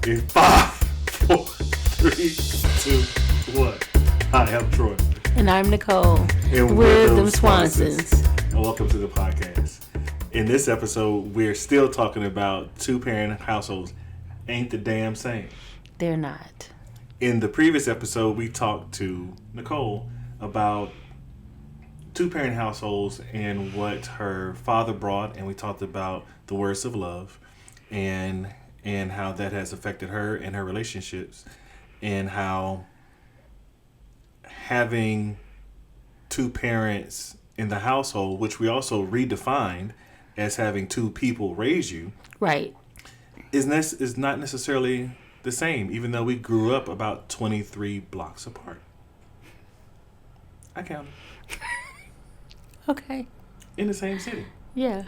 In 5, 4, 3, 2, 1. Hi, I'm Troy. And I'm Nicole. And we're them Swansons. And welcome to the podcast. In this episode, we're still talking about two-parent households. Ain't the damn same. They're not. In the previous episode, we talked to Nicole about two-parent households and what her father brought, and we talked about the words of love and how that has affected her and her relationships, and how having two parents in the household, which we also redefined as having two people raise you, right, is not necessarily the same, even though we grew up about 23 blocks apart. I counted. Okay. In the same city. Yeah.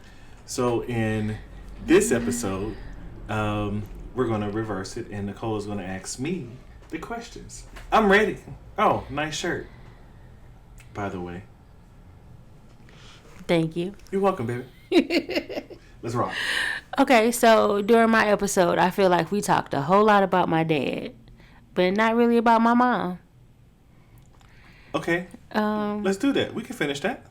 So in this episode, we're going to reverse it, and Nicole is going to ask me the questions. I'm ready. Oh, nice shirt, by the way. Thank you. You're welcome, baby. Let's rock. Okay, so during my episode, I feel like we talked a whole lot about my dad, but not really about my mom. Okay. Let's do that. We can finish that.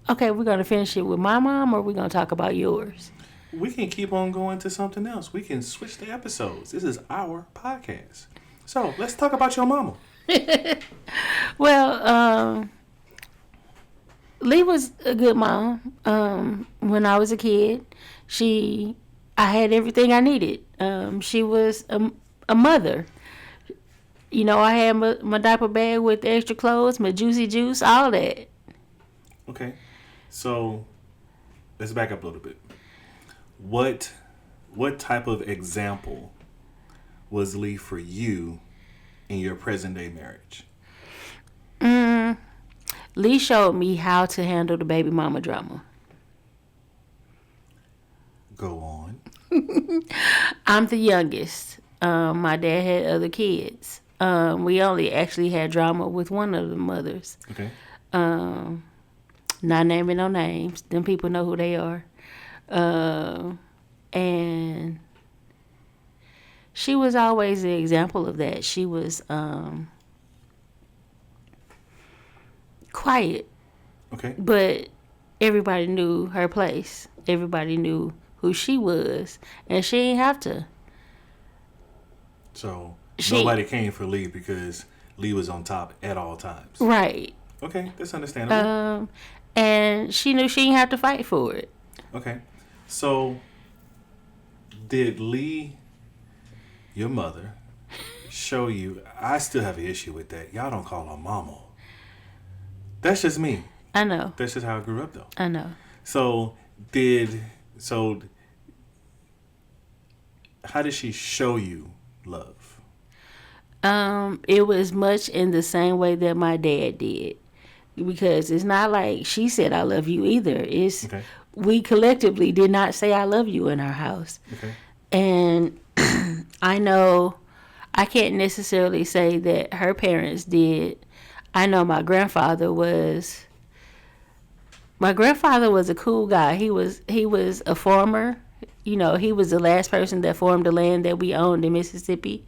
Okay, we're going to finish it with my mom, or we're going to talk about yours? We can keep on going to something else. We can switch the episodes. This is our podcast. So, let's talk about your mama. Well, Lee was a good mom. When I was a kid, I had everything I needed. She was a mother. You know, I had my diaper bag with the extra clothes, my juicy juice, all that. Okay. So, let's back up a little bit. What type of example was Lee for you in your present day marriage? Lee showed me how to handle the baby mama drama. Go on. I'm the youngest. My dad had other kids. We only actually had drama with one of the mothers. Okay. Not naming no names. Them people know who they are. And she was always the example of that. She was quiet. Okay. But everybody knew her place. Everybody knew who she was. And she didn't have to. So nobody came for Lee because Lee was on top at all times. Right. Okay, that's understandable. And she knew she didn't have to fight for it. Okay. So, did Lee, your mother, show you... I still have an issue with that. Y'all don't call her mama. That's just me. I know. That's just how I grew up, though. I know. So, how did she show you love? It was much in the same way that my dad did. Because it's not like she said I love you either. It's okay. We collectively did not say I love you in our house. Okay. And I know I can't necessarily say that her parents did. I know my grandfather was a cool guy. He was a farmer. You know, he was the last person that farmed the land that we owned in Mississippi.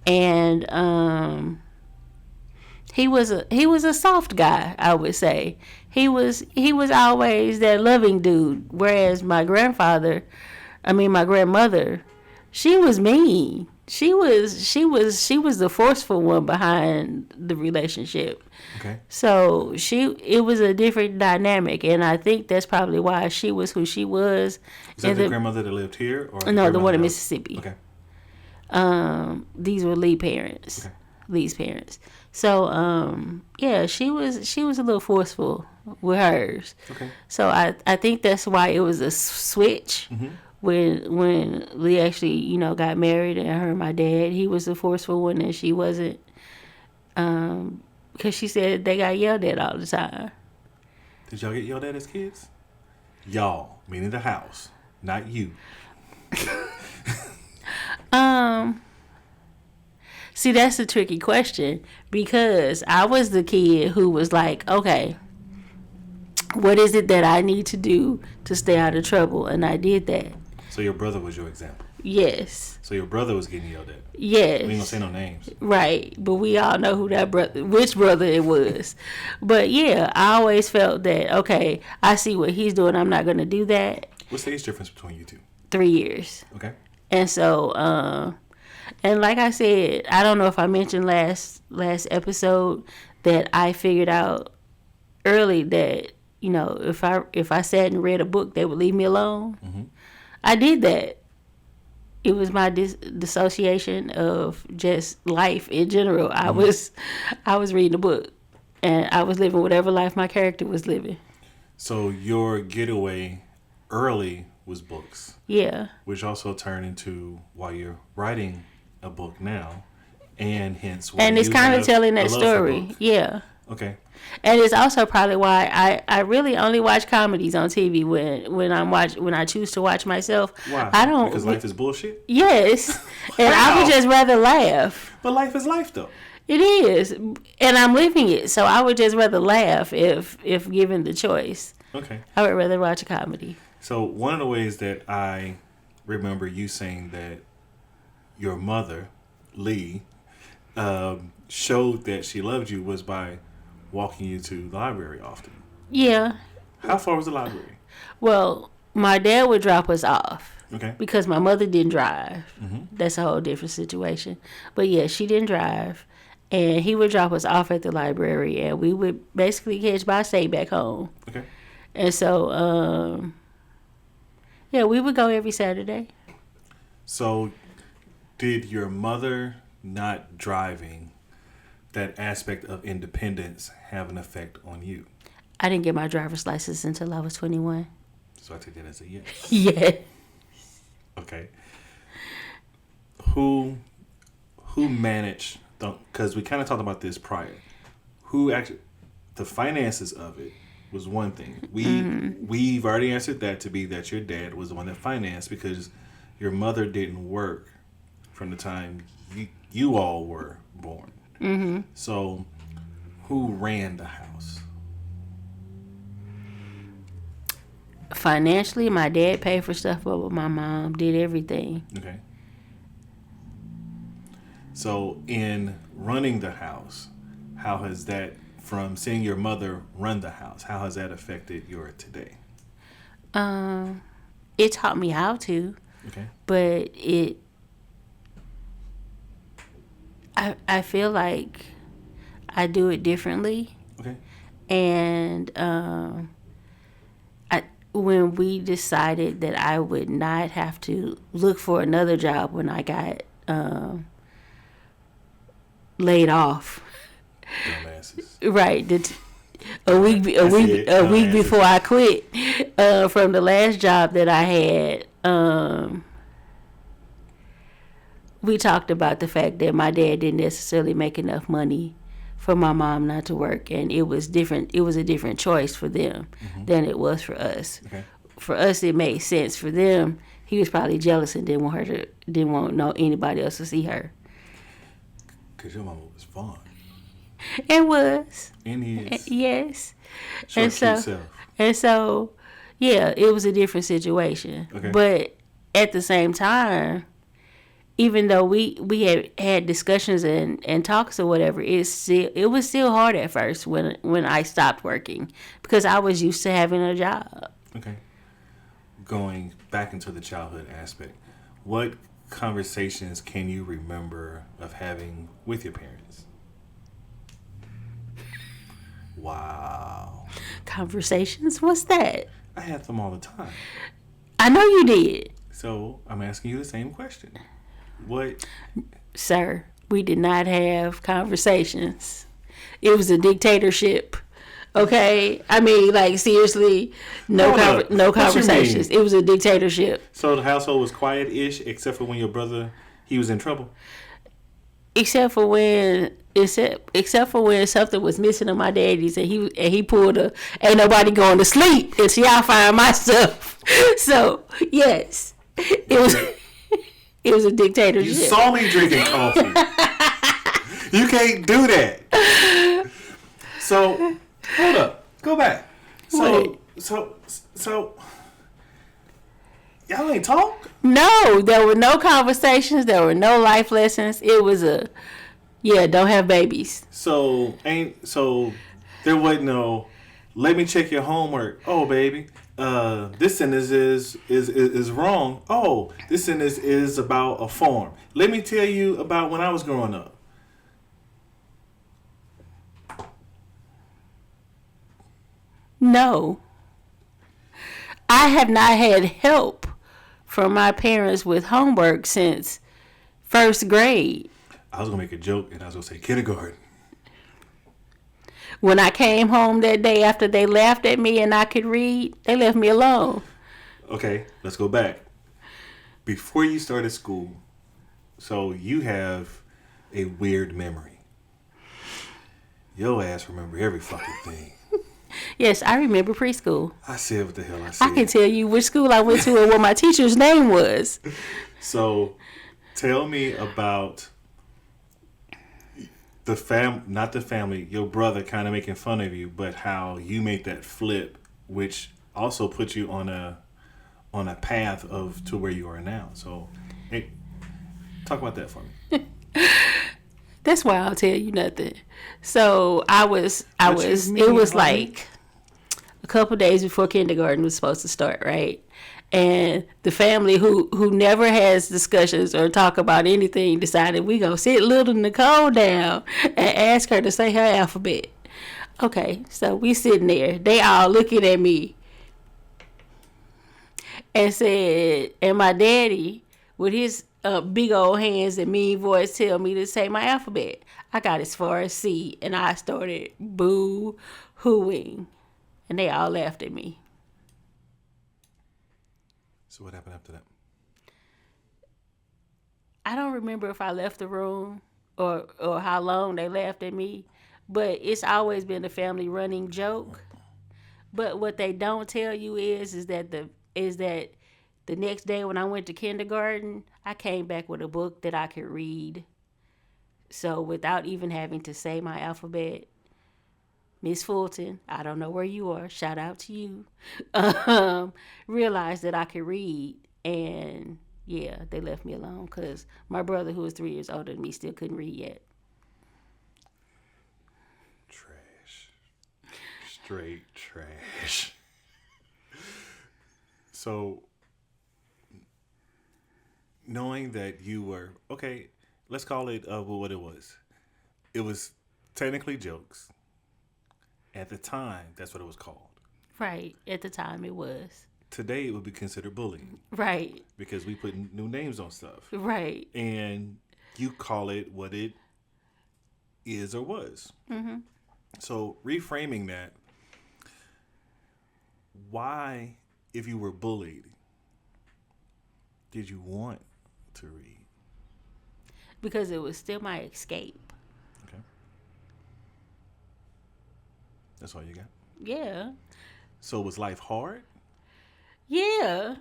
And he was a soft guy, I would say. He was always that loving dude. Whereas my grandmother, she was mean. She was the forceful one behind the relationship. Okay. So it was a different dynamic, and I think that's probably why she was who she was. Is that the grandmother that lived here, or no, the one in Mississippi? Okay. These were Lee parents. Okay. Lee's parents. So yeah, she was a little forceful with hers. Okay. So I think that's why it was a switch. Mm-hmm. When Lee actually, got married, and her and my dad, he was the forceful one and she wasn't. Because she said they got yelled at all the time. Did y'all get yelled at as kids? Y'all, meaning the house, not you. See, that's a tricky question because I was the kid who was like, okay, what is it that I need to do to stay out of trouble? And I did that. So your brother was your example? Yes. So your brother was getting yelled at. Yes. We ain't gonna say no names. Right. But we all know who that brother, which brother it was. But yeah, I always felt that, okay, I see what he's doing. I'm not going to do that. What's the age difference between you two? 3 years. Okay. And so, and like I said, I don't know if I mentioned last episode that I figured out early that, you know, if I sat and read a book, they would leave me alone. Mm-hmm. I did that. It was my dissociation of just life in general. Mm-hmm. I was reading a book, and I was living whatever life my character was living. So your getaway early was books. Yeah. Which also turned into why you're writing a book now, and hence why and it's kind of telling that a love for story. books. Yeah. Okay. And it's also probably why I really only watch comedies on TV when I choose to watch myself. Why? I don't, because life is bullshit. Yes, and I would just rather laugh. But life is life, though. It is, and I'm living it, so I would just rather laugh if given the choice. Okay. I would rather watch a comedy. So one of the ways that I remember you saying that your mother, Lee, showed that she loved you was by walking you to the library often. Yeah. How far was the library? Well, my dad would drop us off. Okay. Because my mother didn't drive. Mm-hmm. That's a whole different situation. But yeah, she didn't drive. And he would drop us off at the library, and we would basically catch bus stay back home. Okay. And so, yeah, we would go every Saturday. So, did your mother not driving, that aspect of independence, have an effect on you? I didn't get my driver's license until I was 21. So I take that as a yes. Yeah. Okay. Who managed? Because we kind of talked about this prior. Who actually, the finances of it was one thing. We've already answered that to be that your dad was the one that financed, because your mother didn't work from the time you all were born. Mm-hmm. So, who ran the house? Financially, my dad paid for stuff, but my mom did everything. Okay. So, in running the house, how has that, from seeing your mother run the house, how has that affected your today? It taught me how to. Okay. But I feel like I do it differently. Okay. And when we decided that I would not have to look for another job when I got laid off. Dumbasses. Right. A week before I quit from the last job that I had, we talked about the fact that my dad didn't necessarily make enough money for my mom not to work, and it was different. It was a different choice for them than it was for us. Okay. For us, it made sense. For them, he was probably jealous and didn't want anybody else to see her. Because your mama was fun. It was. And he is. Yes. Short, cute self. And so, yeah, it was a different situation. Okay. But at the same time, even though we had discussions and talks or whatever, it was still hard at first when I stopped working, because I was used to having a job. Okay. Going back into the childhood aspect, what conversations can you remember of having with your parents? Wow. Conversations? What's that? I have them all the time. I know you did. So I'm asking you the same question. What? Sir, we did not have conversations. It was a dictatorship. Okay? I mean, like, seriously, no conversations. It was a dictatorship. So the household was quiet-ish, except for when your brother, he was in trouble? Except for when something was missing in my daddy's, and he pulled ain't nobody going to sleep until y'all find my stuff. So yes, it was a dictatorship. You saw me drinking coffee. You can't do that. So hold up, go back. So Y'all ain't talk? No, there were no conversations. There were no life lessons. It was don't have babies. So there wasn't no. Let me check your homework. Oh, baby, this sentence is wrong. Oh, this sentence is about a farm. Let me tell you about when I was growing up. No, I have not had help from my parents with homework since first grade. I was gonna make a joke and I was gonna say kindergarten. When I came home that day after they laughed at me and I could read, they left me alone. Okay, let's go back. Before you started school, so you have a weird memory. Your ass remember every fucking thing. Yes, I remember preschool. I said what the hell I said. I can tell you which school I went to and what my teacher's name was. So, tell me about not the family, your brother kind of making fun of you, but how you made that flip, which also put you on a path to where you are now. So, hey, talk about that for me. That's why I'll tell you nothing. So it was like a couple days before kindergarten was supposed to start, right? And the family who never has discussions or talk about anything decided we gonna sit little Nicole down and ask her to say her alphabet. Okay, so we sitting there. They all looking at me and said, and my daddy with his big old hands and mean voice tell me to say my alphabet. I got as far as C and I started boo-hooing. And they all laughed at me. So what happened after that? I don't remember if I left the room or how long they laughed at me, but it's always been a family running joke. But what they don't tell you is that the next day when I went to kindergarten, I came back with a book that I could read. So without even having to say my alphabet, Miss Fulton, I don't know where you are, shout out to you, realized that I could read. And yeah, they left me alone because my brother, who was 3 years older than me, still couldn't read yet. Trash. Straight trash. So, knowing that you were, okay, let's call it what it was. It was technically jokes. At the time, that's what it was called. Right. At the time, it was. Today, it would be considered bullying. Right. Because we put new names on stuff. Right. And you call it what it is or was. Mm-hmm. So, reframing that, why, if you were bullied, did you want to read? Because it was still my escape. Okay. That's all you got? Yeah. So was life hard? Yeah.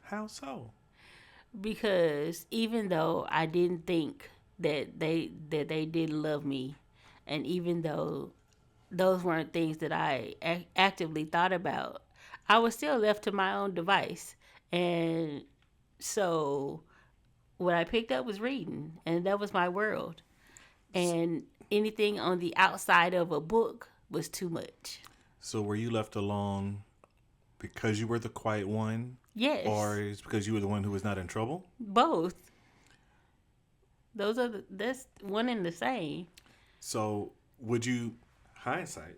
How so? Because even though I didn't think that they didn't love me, and even though those weren't things that I actively thought about, I was still left to my own device. And so what I picked up was reading, and that was my world. And anything on the outside of a book was too much. So were you left alone because you were the quiet one? Yes. Or is because you were the one who was not in trouble? Both. That's one and the same. So would you, hindsight,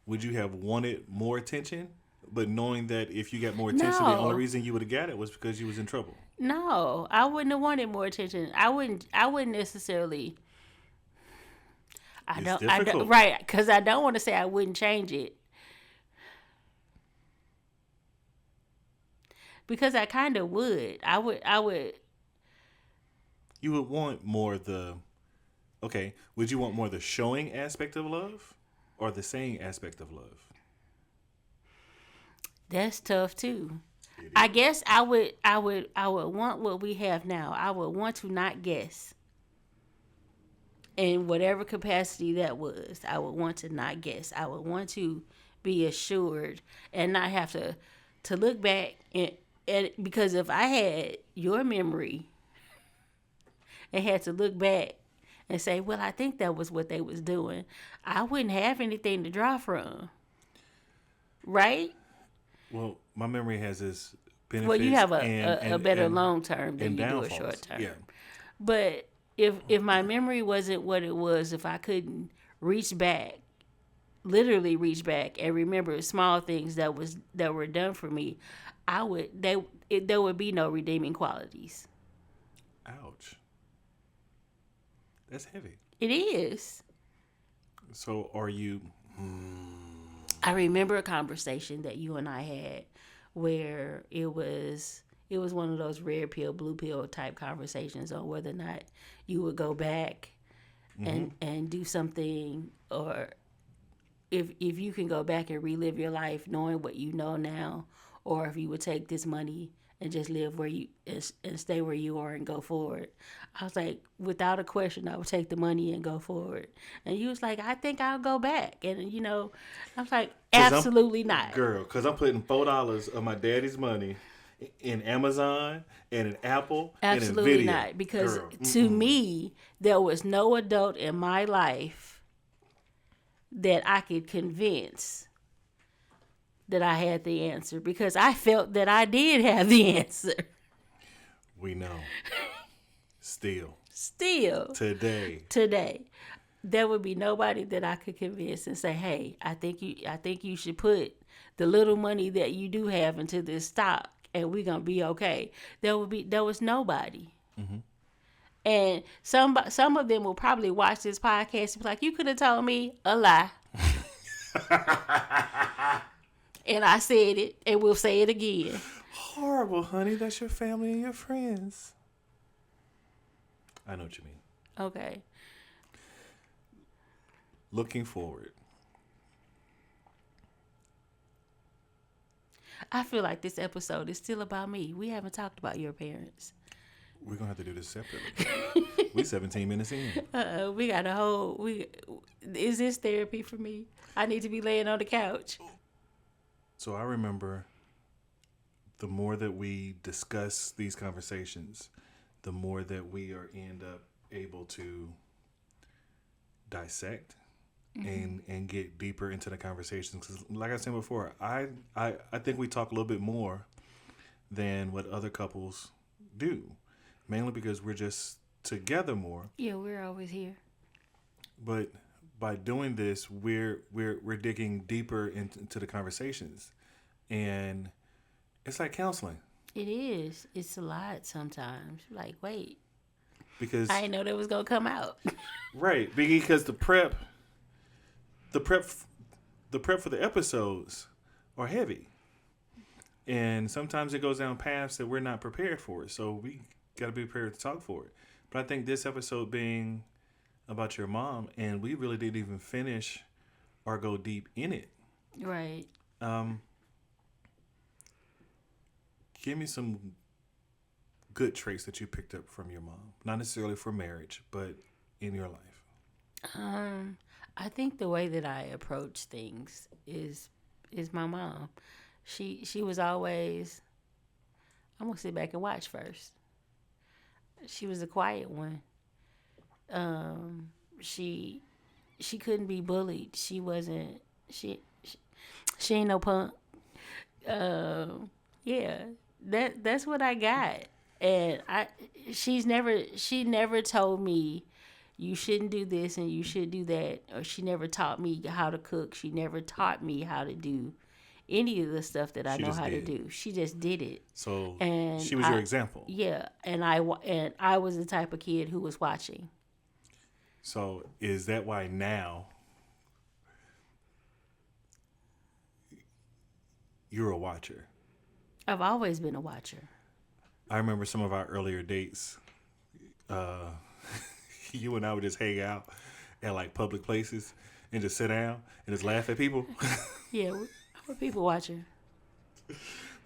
would you have wanted more attention, but knowing that if you got more attention, the only reason you would have got it was because you was in trouble? No, I wouldn't have wanted more attention. I wouldn't necessarily. I don't, right, because I don't want to say I wouldn't change it. Because I kind of would. I would. You would want more would you want more the showing aspect of love or the saying aspect of love? That's tough too. I guess I would want what we have now. I would want to not guess. In whatever capacity that was, I would want to not guess. I would want to be assured and not have to look back and because if I had your memory and had to look back and say, well, I think that was what they was doing, I wouldn't have anything to draw from. Right? Well, my memory has its benefits. Well, you have and a better long term than you do a downfalls. short term. Yeah. But if my memory wasn't what it was, if I couldn't reach back, literally reach back and remember small things that were done for me, there would be no redeeming qualities. Ouch. That's heavy. It is. So are you... I remember a conversation that you and I had where it was one of those red pill, blue pill type conversations on whether or not you would go back and do something, or if you can go back and relive your life knowing what you know now, or if you would take this money and just live where you and stay where you are and go forward. I was like, without a question, I would take the money and go forward. And you was like, I think I'll go back. And I was like, absolutely not, girl. Because I'm putting $4 of my daddy's money in Amazon and in Apple. Absolutely and in not, because to me, there was no adult in my life that I could convince that I had the answer, because I felt that I did have the answer. We know. Still. Today. There would be nobody that I could convince and say, hey, I think you should put the little money that you do have into this stock and we're going to be okay. There was nobody. Mm-hmm. And some of them will probably watch this podcast and be like, you could have told me a lie. And I said it, and we'll say it again. Horrible, honey. That's your family and your friends. I know what you mean. Okay. Looking forward. I feel like this episode is still about me. We haven't talked about your parents. We're going to have to do this separately. We 17 minutes in. We got a whole... Is this therapy for me? I need to be laying on the couch. So I remember the more that we discuss these conversations, the more that we end up able to dissect and get deeper into the conversations. Because like I said before, I think we talk a little bit more than what other couples do, mainly because we're just together more. Yeah, we're always here. But by doing this, we're digging deeper into the conversations, and it's like counseling. It is. It's a lot sometimes. Like, wait, because I didn't know that was gonna come out. Right, because the prep for the episodes are heavy, and sometimes it goes down paths that we're not prepared for. So we got to be prepared to talk for it. But I think this episode being about your mom, and we really didn't even finish or go deep in it. Right. Give me some good traits that you picked up from your mom. Not necessarily for marriage, but in your life. I think the way that I approach things is my mom. She was always, I'm going to sit back and watch first. She was a quiet one. She couldn't be bullied. She wasn't. She ain't no punk. Yeah, that's what I got. And she never told me you shouldn't do this and you should do that, or she never taught me how to cook. She never taught me how to do any of the stuff that I know how to do. She just did it. So and she was your example. Yeah, and I was the type of kid who was watching. So is that why now you're a watcher? I've always been a watcher. I remember some of our earlier dates. You and I would just hang out at like public places and just sit down and just laugh at people. Yeah, I'm a people watcher.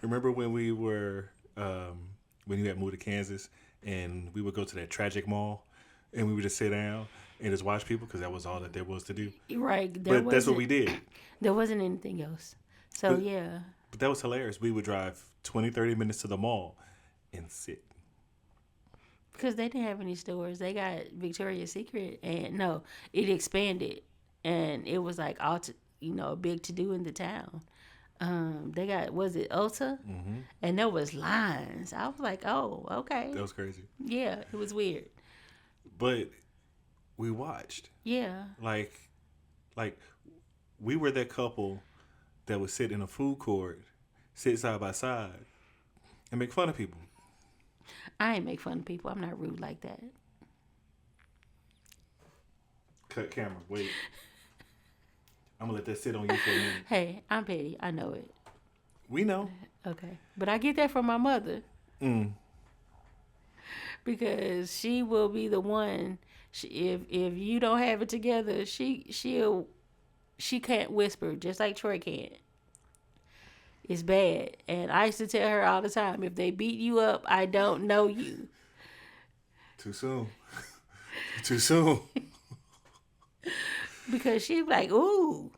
Remember when we were when you had moved to Kansas and we would go to that tragic mall and we would just sit down and just watch people because that was all that there was to do. Right. But that's what we did. There wasn't anything else. So, yeah. But that was hilarious. We would drive 20, 30 minutes to the mall and sit. Because they didn't have any stores. They got Victoria's Secret, and no, it expanded, and it was like a big to do in the town. They got, was it Ulta? Mm-hmm. And there was lines. I was like, oh, okay. That was crazy. Yeah, it was weird. But we watched. Yeah. Like we were that couple that would sit in a food court, sit side by side, and make fun of people. I ain't make fun of people. I'm not rude like that. Cut camera. Wait. I'm gonna let that sit on you for a minute. Hey, I'm petty. I know it. We know. Okay. But I get that from my mother. Because she will be the one. If you don't have it together, she can't whisper just like Troy can't. It's bad. And I used to tell her all the time, if they beat you up, I don't know you. Too soon. Too soon. Because she'd be like, ooh.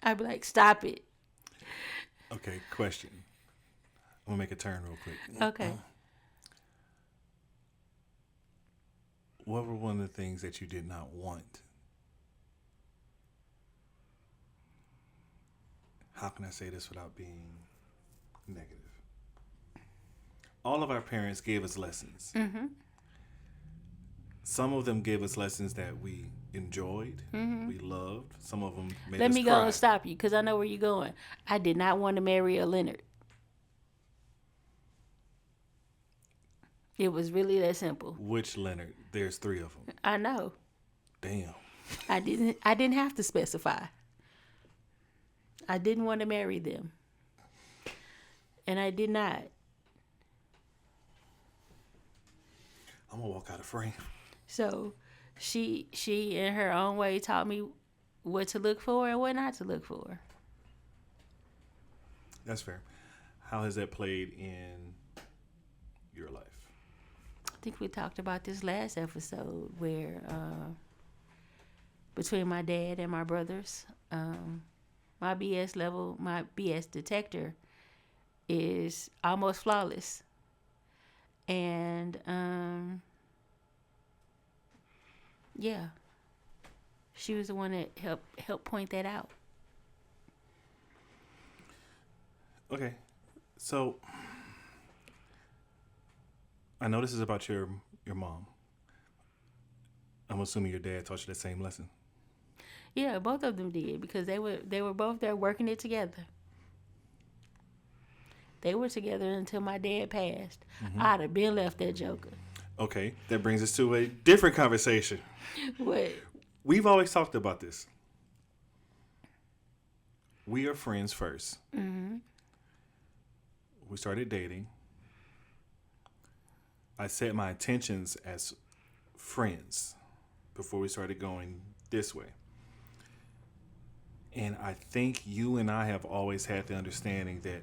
I'd be like, stop it. Okay, question. I'm gonna make a turn real quick. Okay. What were one of the things that you did not want? How can I say this without being negative? All of our parents gave us lessons. Mm-hmm. Some of them gave us lessons that we enjoyed, we loved. Some of them made Let us me cry. go and stop you, because I know where you're going. I did not want to marry a Leonard. It was really that simple. Which Leonard? There's 3 of them. I know. Damn. I didn't have to specify. I didn't want to marry them. And I did not. I'm gonna walk out of frame. So she in her own way taught me what to look for and what not to look for. That's fair. How has that played in your life? I think we talked about this last episode where between my dad and my brothers, my BS detector is almost flawless. And yeah, she was the one that helped point that out. Okay, so I know this is about your mom. I'm assuming your dad taught you that same lesson. Yeah, both of them did, because they were both there working it together. They were together until my dad passed. I'd have been left that joker. Okay, that brings us to a different conversation. What? We've always talked about this. We are friends first. Mm-hmm. We started dating. I set my intentions as friends before we started going this way. And I think you and I have always had the understanding that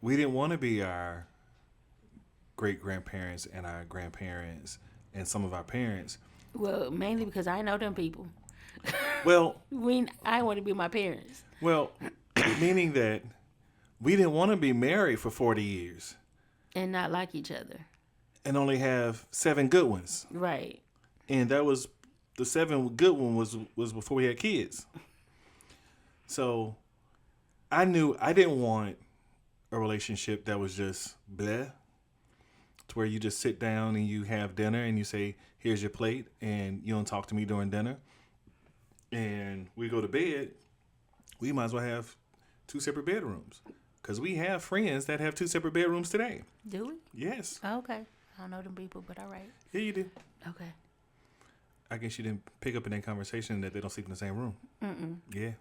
we didn't want to be our great-grandparents and our grandparents and some of our parents. Well, mainly because I know them people. Well, I want to be my parents. Well, meaning that we didn't want to be married for 40 years. And not like each other. And only have 7 good ones. Right. And that was, the 7 good one was before we had kids. So I knew I didn't want a relationship that was just bleh. To where you just sit down and you have dinner and you say, here's your plate, and you don't talk to me during dinner. And we go to bed, we might as well have 2 separate bedrooms. Because we have friends that have 2 separate bedrooms today. Do we? Yes. Oh, okay. I don't know them people, but all right. Yeah, you do. Okay. I guess you didn't pick up in that conversation that they don't sleep in the same room. Mm-mm. Yeah.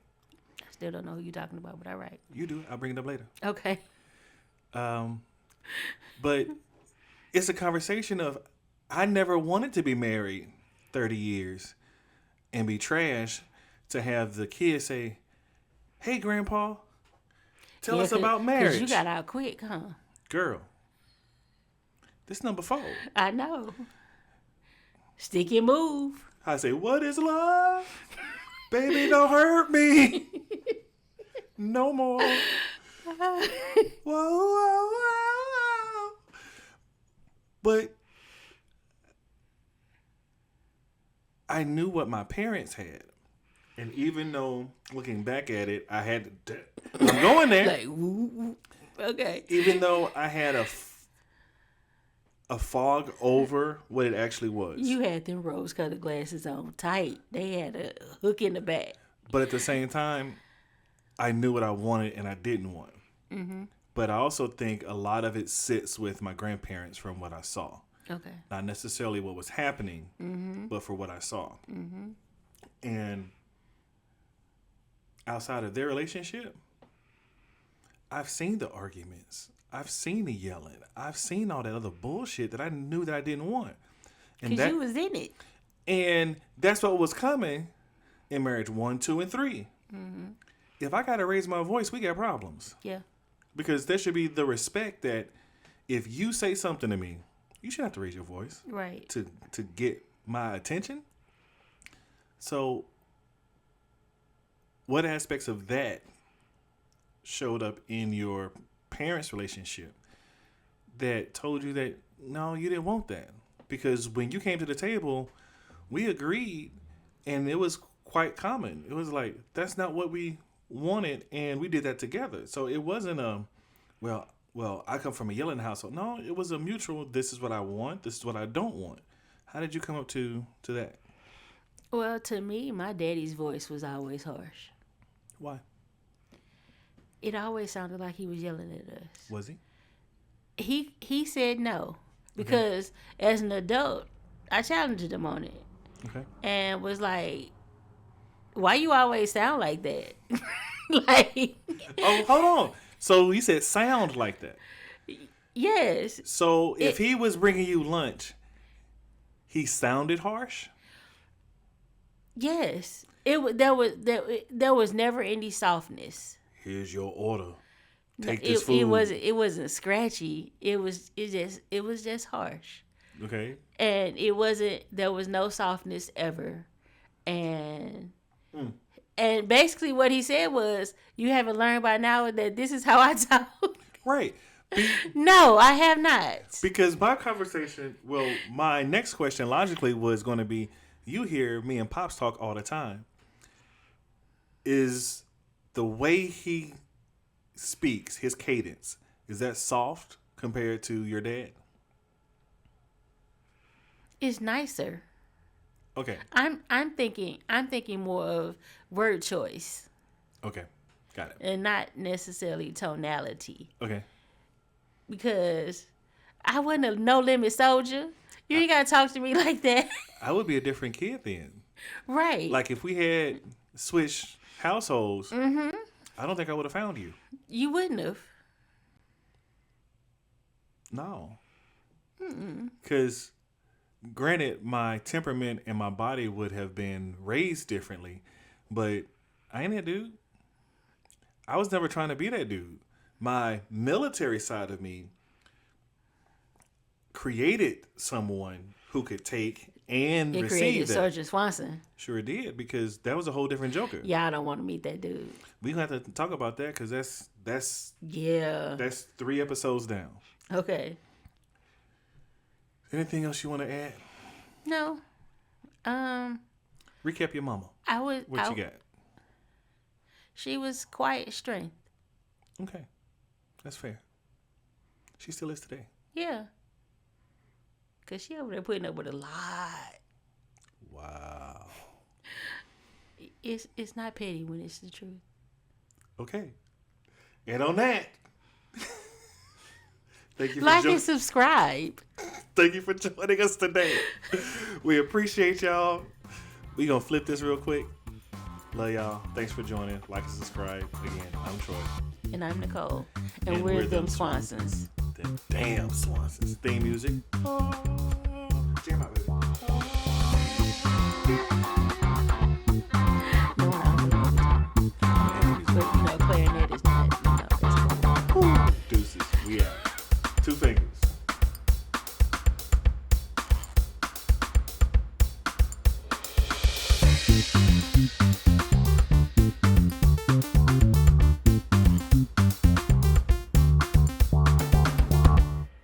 I still don't know who you're talking about, but all right. You do. I'll bring it up later. Okay. But it's a conversation of, I never wanted to be married 30 years and be trash to have the kids say, hey, Grandpa, tell us about marriage. 'Cause you got out quick, huh? Girl, this number 4. I know. Sticky move. I say, what is love? Baby, don't hurt me. no more. Whoa, whoa, whoa. But I knew what my parents had. And even though, looking back at it, I had to, I'm going there. Like, woo. Okay. Even though I had a fog over what it actually was. You had them rose-colored glasses on tight. They had a hook in the back. But at the same time, I knew what I wanted and I didn't want. But I also think a lot of it sits with my grandparents from what I saw. Okay. Not necessarily what was happening, but for what I saw. And outside of their relationship, I've seen the arguments. I've seen the yelling. I've seen all that other bullshit that I knew that I didn't want. Because you was in it. And that's what was coming in marriage 1, 2, and 3. If I got to raise my voice, we got problems. Yeah. Because there should be the respect that if you say something to me, you should have to raise your voice. Right. To get my attention. So what aspects of that showed up in your parents' relationship that told you that no, you didn't want that? Because when you came to the table, we agreed, and it was quite common. It was like, that's not what we wanted, and we did that together. So it wasn't well, I come from a yelling household. No, it was a mutual, this is what I want, this is what I don't want. How did you come up to that? Well, to me, my daddy's voice was always harsh. Why? It always sounded like he was yelling at us. Was he? He said no. Because as an adult, I challenged him on it. Okay. And was like, why you always sound like that? Like, oh, hold on. So he said sound like that. Yes. So if he was bringing you lunch, he sounded harsh? Yes. There was never any softness. Here's your order. Take this food. It wasn't scratchy. It was just harsh. Okay. And there was no softness ever. And basically what he said was, you haven't learned by now that this is how I talk. Right. No, I have not. Because my next question logically was going to be, you hear me and Pops talk all the time. Is the way he speaks, his cadence, is that soft compared to your dad? It's nicer. Okay. I'm thinking more of word choice. Okay. Got it. And not necessarily tonality. Okay. Because I wasn't a no limit soldier. You ain't gotta talk to me like that. I would be a different kid then. Right. Like if we had switched households, I don't think I would have found you. You wouldn't have. No. Because granted, my temperament and my body would have been raised differently, but I ain't that dude. I was never trying to be that dude. My military side of me created someone who could take and receive created that. Sergeant Swanson. Sure it did, because that was a whole different Joker. Yeah, I don't want to meet that dude. We gonna have to talk about that because that's 3 episodes down. Okay. Anything else you want to add? No. Recap your mama. What you got? She was quiet strength. Okay, that's fair. She still is today. Yeah. Cause she over there putting up with a lot. Wow. It's not petty when it's the truth. Okay. And on that, thank you for like and subscribe. Thank you for joining us today. We appreciate y'all. We gonna flip this real quick. Love y'all. Thanks for joining. Like and subscribe. Again, I'm Troy. And I'm Nicole. And we're them Swansons. Them damn Swansons. Theme music. Jam out, baby.